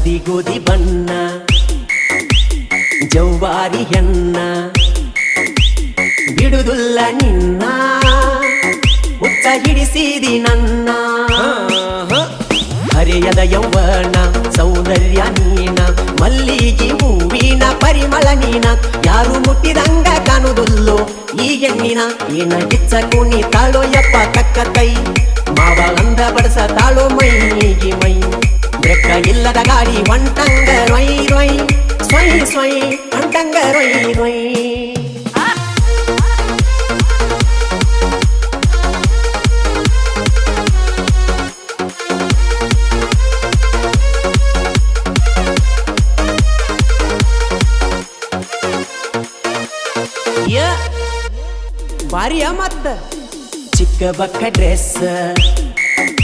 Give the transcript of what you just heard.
ಹಳದಿ ಗೋಧಿ ಬಣ್ಣ ಜವ್ವಾರಿ ಹೆಣ್ಣ ಬಿಡುದುಲ್ಲ ನಿನ್ನ ಹುಚ್ಚ ಹಿಡಿಸಿದಿ ನನ್ನ ಹರೆಯದ ಯೌವನ ಸೌಂದರ್ಯ ನೀನ ಮಲ್ಲಿಗೆ ಹೂವಿನ ಪರಿಮಳ ನೀನ ಯಾರು ಮುಟ್ಟಿದಂಗ ಕಾಣುವುದಿಲ್ಲೋ ಈ ಹೆಣ್ಣಿನ ಏನ ಕಿಚ್ಚ ಕುಣಿ ತಾಳೋ ಯಪ್ಪ ಕಕ್ಕ ಕೈ ಮಾವ ಅಂದ ಬಡಸ ತಾಳೋ ಮೈಗೆ ಮೈ ಬ್ರೆಕ್ಕ ಇಲ್ಲದ ಗಾಡಿ ಹೊಂಟಂಗ ರೊಯ್ ರೊಯ್ ಸ್ವಯ್ ಸ್ವಯ್ ಹೊಂಟಂಗ ರೊಯ್ ರೊಯ್ ಬಾರಿಯ ಮತ್ತ ಚಿಕ್ಕ ಬಕ್ಕ ಡ್ರೆಸ್